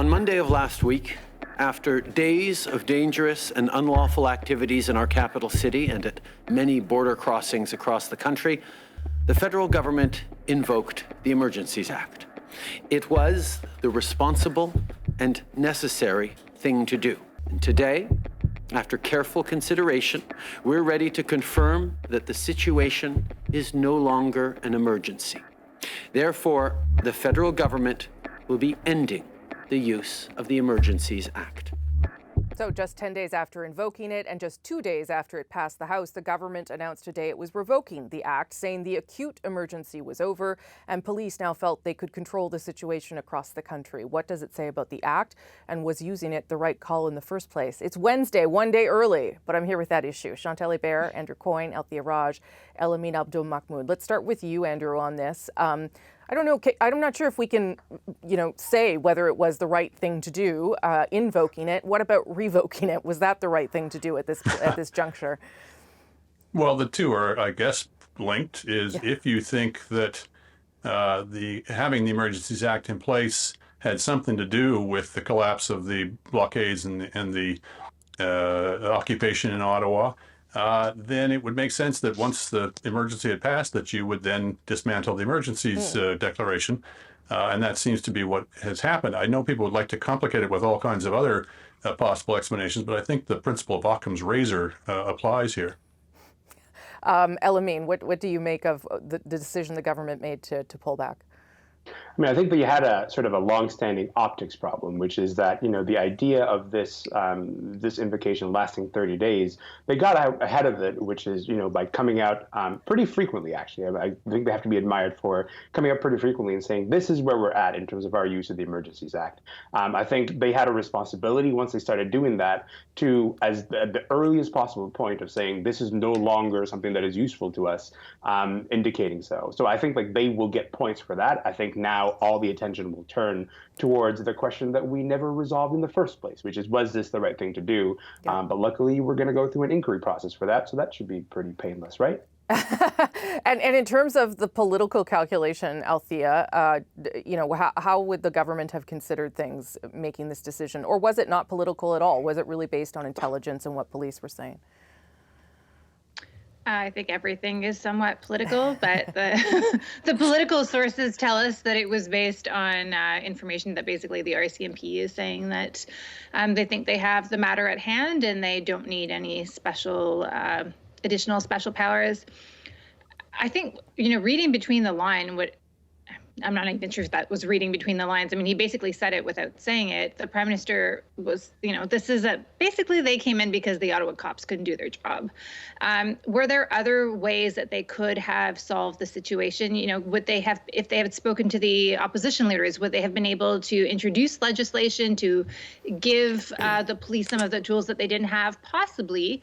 On Monday of last week, after days of dangerous and unlawful activities in our capital city and at many border crossings across the country, the federal government invoked the Emergencies Act. It was the responsible and necessary thing to do. And today, after careful consideration, we're ready to confirm that the situation is no longer an emergency. Therefore, the federal government will be ending the use of the Emergencies Act. So just 10 days after invoking it and just 2 days after it passed the House, the government announced today it was revoking the act, saying the acute emergency was over and police now felt they could control the situation across the country. What does it say about the act, and was using it the right call in the first place? It's Wednesday, one day early, but I'm here with that issue. Chantal Hebert, Andrew Coyne, Althia, Elamin, Abdelmahmoud. Let's start with you, Andrew, on this. I don't know. I'm not sure if we can, say whether it was the right thing to do, invoking it. What about revoking it? Was that the right thing to do at this juncture? Well, the two are, I guess, linked. If you think that having the Emergencies Act in place had something to do with the collapse of the blockades and the occupation in Ottawa, then it would make sense that once the emergency had passed, that you would then dismantle the emergencies declaration. And that seems to be what has happened. I know people would like to complicate it with all kinds of other possible explanations, but I think the principle of Occam's razor applies here. Elamin, what do you make of the decision the government made to pull back? I mean, I think that you had a sort of a long-standing optics problem, which is that, the idea of this this invocation lasting 30 days, they got out ahead of it, which is, by coming out pretty frequently, actually. I think they have to be admired for coming out pretty frequently and saying, this is where we're at in terms of our use of the Emergencies Act. I think they had a responsibility once they started doing that to, as the earliest possible point of saying, this is no longer something that is useful to us, indicating so. So I think they will get points for that. I think now all the attention will turn towards the question that we never resolved in the first place, which is, was this the right thing to do? Yeah. But luckily, we're going to go through an inquiry process for that, so that should be pretty painless, right? and in terms of the political calculation, Althia, how would the government have considered things making this decision? Or was it not political at all? Was it really based on intelligence and what police were saying? I think everything is somewhat political, but the political sources tell us that it was based on information that basically the RCMP is saying that they think they have the matter at hand and they don't need any special additional special powers. I think, reading between the line, I'm not even sure if that was reading between the lines. I mean, he basically said it without saying it. The Prime Minister was, basically they came in because the Ottawa cops couldn't do their job. Were there other ways that they could have solved the situation? Would they have, if they had spoken to the opposition leaders, would they have been able to introduce legislation to give the police some of the tools that they didn't have? Possibly.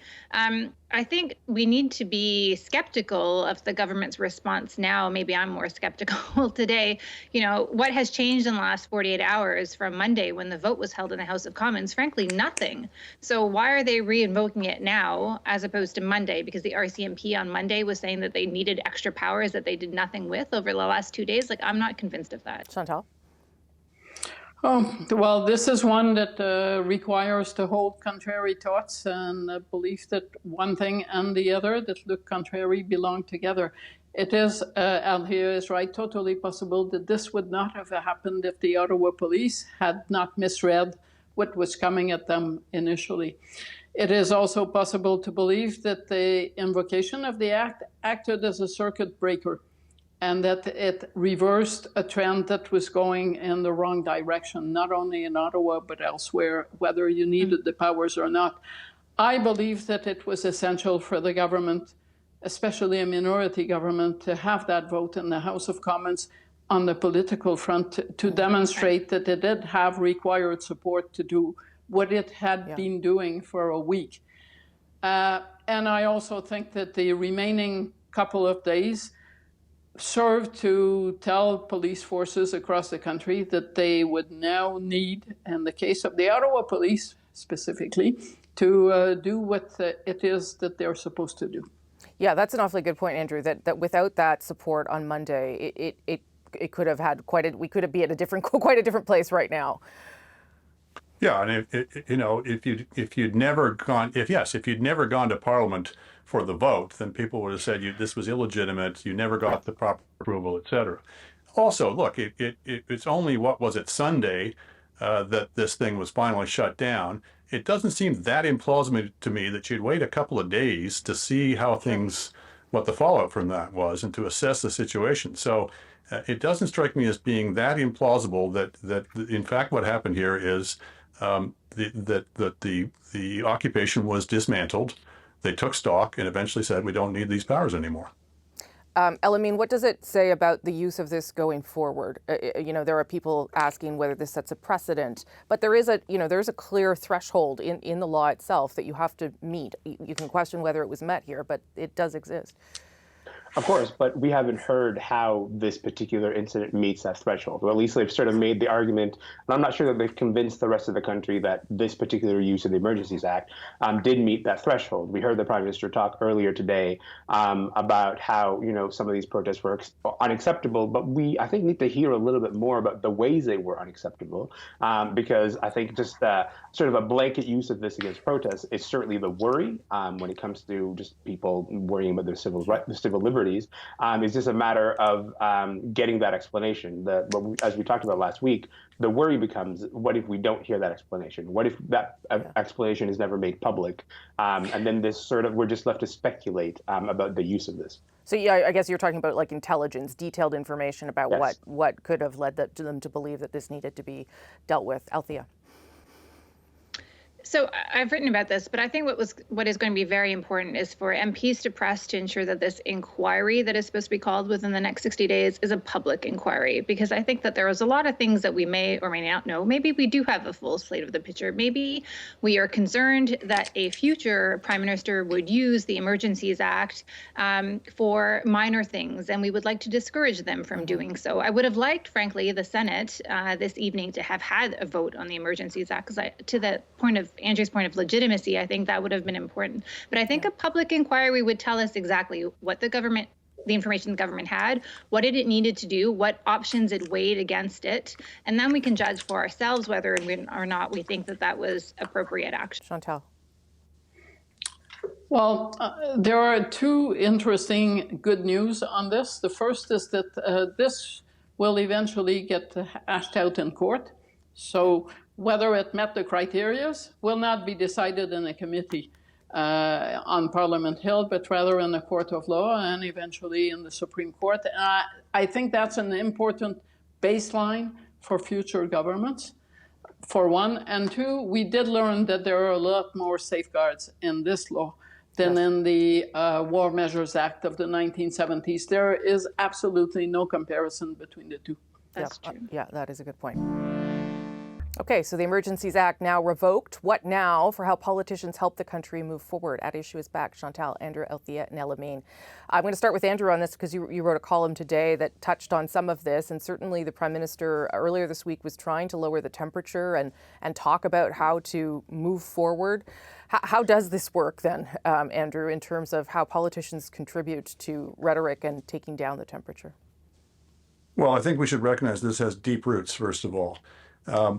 I think we need to be skeptical of the government's response now. Maybe I'm more skeptical today. What has changed in the last 48 hours from Monday when the vote was held in the House of Commons? Frankly, nothing. So why are they re-invoking it now as opposed to Monday? Because the RCMP on Monday was saying that they needed extra powers that they did nothing with over the last 2 days. I'm not convinced of that. Chantal? Oh, well, this is one that requires to hold contrary thoughts and belief that one thing and the other that look contrary belong together. It is, Althia is right, totally possible that this would not have happened if the Ottawa police had not misread what was coming at them initially. It is also possible to believe that the invocation of the act acted as a circuit breaker, and that it reversed a trend that was going in the wrong direction, not only in Ottawa, but elsewhere, whether you needed the powers or not. I believe that it was essential for the government, especially a minority government, to have that vote in the House of Commons on the political front to demonstrate that it did have required support to do what it had been doing for a week. And I also think that the remaining couple of days served to tell police forces across the country that they would now need, in the case of the Ottawa police specifically, to do what it is that they're supposed to do. Yeah, that's an awfully good point, Andrew, that without that support on Monday, it could have had we could be at quite a different place right now. Yeah, and if you'd never gone to Parliament for the vote, then people would have said this was illegitimate. You never got the proper approval, et cetera. Also, look, it's only Sunday that this thing was finally shut down. It doesn't seem that implausible to me that you'd wait a couple of days to see what the fallout from that was, and to assess the situation. So it doesn't strike me as being that implausible that in fact what happened here is the occupation was dismantled. They took stock and eventually said, we don't need these powers anymore. Elamin, what does it say about the use of this going forward? There are people asking whether this sets a precedent, but there is a clear threshold in the law itself that you have to meet. You can question whether it was met here, but it does exist. Of course, but we haven't heard how this particular incident meets that threshold. Or at least they've sort of made the argument, and I'm not sure that they've convinced the rest of the country that this particular use of the Emergencies Act did meet that threshold. We heard the Prime Minister talk earlier today about how some of these protests were unacceptable, but we, I think, need to hear a little bit more about the ways they were unacceptable, because I think just sort of a blanket use of this against protests is certainly the worry when it comes to just people worrying about their civil liberties. It's just a matter of getting that explanation. As we talked about last week, the worry becomes, what if we don't hear that explanation? What if that explanation is never made public? And then we're just left to speculate about the use of this. So yeah, I guess you're talking about like intelligence, detailed information about Yes. what could have led them to believe that this needed to be dealt with. Althia. So I've written about this, but I think what is going to be very important is for MPs to press to ensure that this inquiry that is supposed to be called within the next 60 days is a public inquiry, because I think that there is a lot of things that we may or may not know. Maybe we do have a full slate of the picture. Maybe we are concerned that a future Prime Minister would use the Emergencies Act for minor things, and we would like to discourage them from doing so. I would have liked, frankly, the Senate this evening to have had a vote on the Emergencies Act, because to the point of Andrew's point of legitimacy, I think that would have been important. But I think a public inquiry would tell us exactly what the information the government had, what it needed to do, what options it weighed against it, and then we can judge for ourselves whether or not we think that was appropriate action. Chantal. Well, there are two interesting good news on this. The first is that this will eventually get hashed out in court. So whether it met the criteria will not be decided in a committee on Parliament Hill, but rather in the Court of Law and eventually in the Supreme Court. I think that's an important baseline for future governments, for one. And two, we did learn that there are a lot more safeguards in this law than in the War Measures Act of the 1970s. There is absolutely no comparison between the two. That's true. Yeah, that is a good point. Okay, so the Emergencies Act now revoked. What now for how politicians help the country move forward? At Issue is back. Chantal, Andrew, Althia, and Elamin. I'm going to start with Andrew on this because you wrote a column today that touched on some of this, and certainly the Prime Minister earlier this week was trying to lower the temperature and talk about how to move forward. How does this work then, Andrew, in terms of how politicians contribute to rhetoric and taking down the temperature? Well, I think we should recognize this has deep roots, first of all.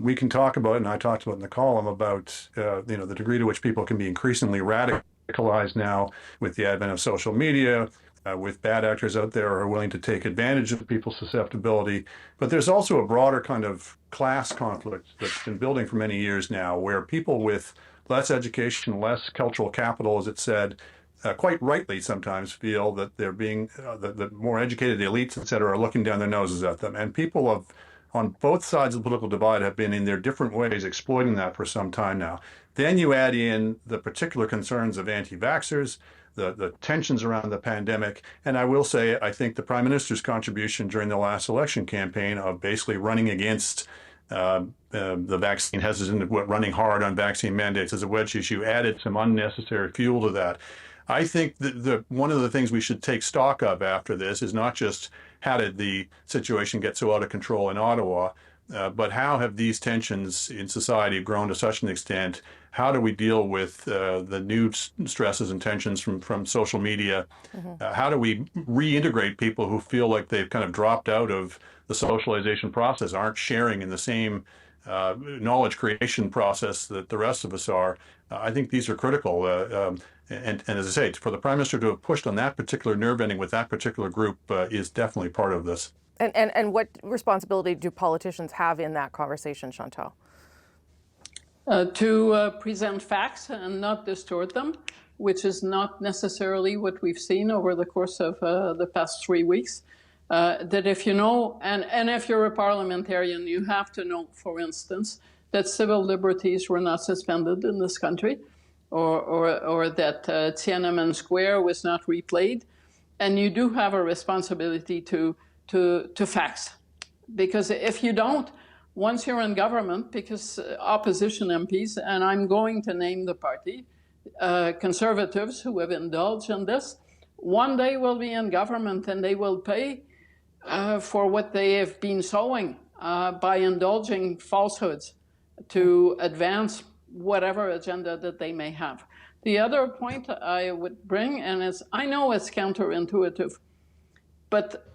We can talk about, and I talked about in the column, about the degree to which people can be increasingly radicalized now with the advent of social media, with bad actors out there who are willing to take advantage of people's susceptibility. But there's also a broader kind of class conflict that's been building for many years now, where people with less education, less cultural capital, as it said, quite rightly sometimes feel that they're being, the more educated elites, et cetera, are looking down their noses at them. And people on both sides of the political divide have been in their different ways exploiting that for some time now. Then you add in the particular concerns of anti-vaxxers, the tensions around the pandemic. And I will say, I think the Prime Minister's contribution during the last election campaign of basically running against the vaccine hesitant, running hard on vaccine mandates as a wedge issue, added some unnecessary fuel to that. I think that one of the things we should take stock of after this is not just how did the situation get so out of control in Ottawa, but how have these tensions in society grown to such an extent? How do we deal with the new stresses and tensions from social media? How do we reintegrate people who feel like they've kind of dropped out of the socialization process, aren't sharing in the same knowledge creation process that the rest of us are. I think these are critical. And as I say, for the Prime Minister to have pushed on that particular nerve ending with that particular group is definitely part of this. And what responsibility do politicians have in that conversation, Chantal? To present facts and not distort them, which is not necessarily what we've seen over the course of the past 3 weeks. That if you know, and if you're a parliamentarian, you have to know, for instance, that civil liberties were not suspended in this country, or that Tiananmen Square was not replayed. And you do have a responsibility to facts. Because if you don't, once you're in government, because opposition MPs, and I'm going to name the party, Conservatives who have indulged in this, one day will be in government and they will pay for what they have been sowing by indulging falsehoods to advance whatever agenda that they may have. The other point I would bring, and I know it's counterintuitive, but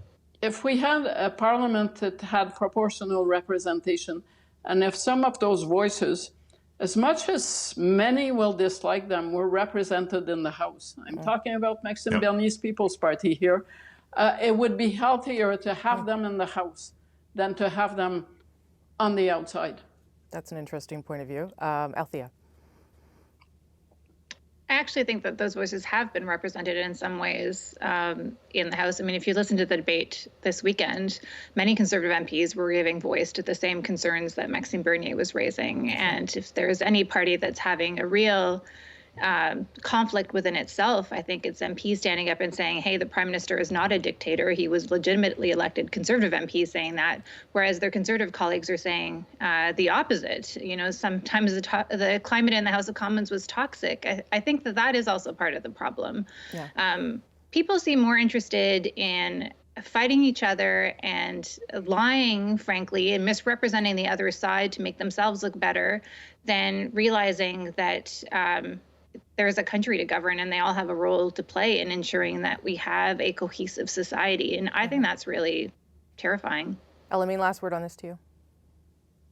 if we had a parliament that had proportional representation, and if some of those voices, as much as many will dislike them, were represented in the House, I'm talking about Maxime Bernier's People's Party here, it would be healthier to have them in the House than to have them on the outside. That's an interesting point of view. Althia. I actually think that those voices have been represented in some ways in the House. I mean, if you listen to the debate this weekend, many Conservative MPs were giving voice to the same concerns that Maxime Bernier was raising. And if there's any party that's having a real conflict within itself, I think it's MPs standing up and saying, hey, the Prime Minister is not a dictator. He was legitimately elected. Conservative MPs saying that, whereas their Conservative colleagues are saying the opposite. You know, sometimes the climate in the House of Commons was toxic. I think that is also part of the problem. Yeah. People seem more interested in fighting each other and lying, frankly, and misrepresenting the other side to make themselves look better than realizing that there's a country to govern and they all have a role to play in ensuring that we have a cohesive society. And I think that's really terrifying. Elamin, last word on this to you.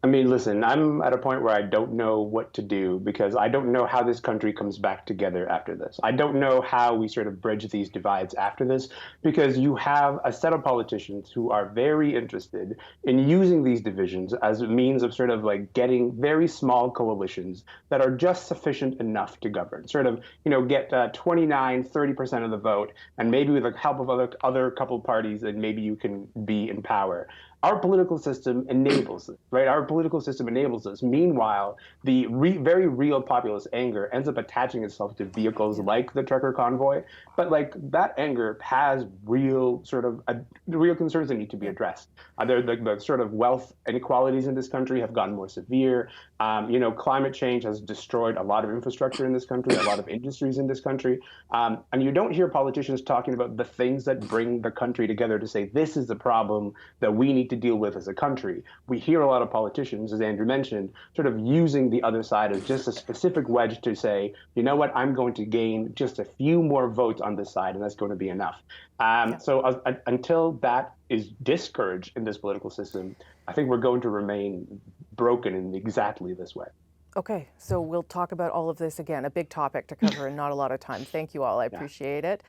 I mean, listen, I'm at a point where I don't know what to do because I don't know how this country comes back together after this. I don't know how we sort of bridge these divides after this because you have a set of politicians who are very interested in using these divisions as a means of sort of like getting very small coalitions that are just sufficient enough to govern, sort of, you know, get 29-30% of the vote, and maybe with the help of other couple parties, then maybe you can be in power. Our political system enables it, right? Our political system enables this. Meanwhile, the very real populist anger ends up attaching itself to vehicles like the trucker convoy. But like that anger has real sort of real concerns that need to be addressed. The sort of wealth inequalities in this country have gotten more severe. You know, climate change has destroyed a lot of infrastructure in this country, a lot of industries in this country. And you don't hear politicians talking about the things that bring the country together to say, this is the problem that we need to deal with as a country. We hear a lot of politicians, as Andrew mentioned, sort of using the other side as just a specific wedge to say, you know what, I'm going to gain just a few more votes on this side, and that's going to be enough. So until that is discouraged in this political system, I think we're going to remain broken in exactly this way. Okay, so we'll talk about all of this again. A big topic to cover and not a lot of time. Thank you all. I appreciate it.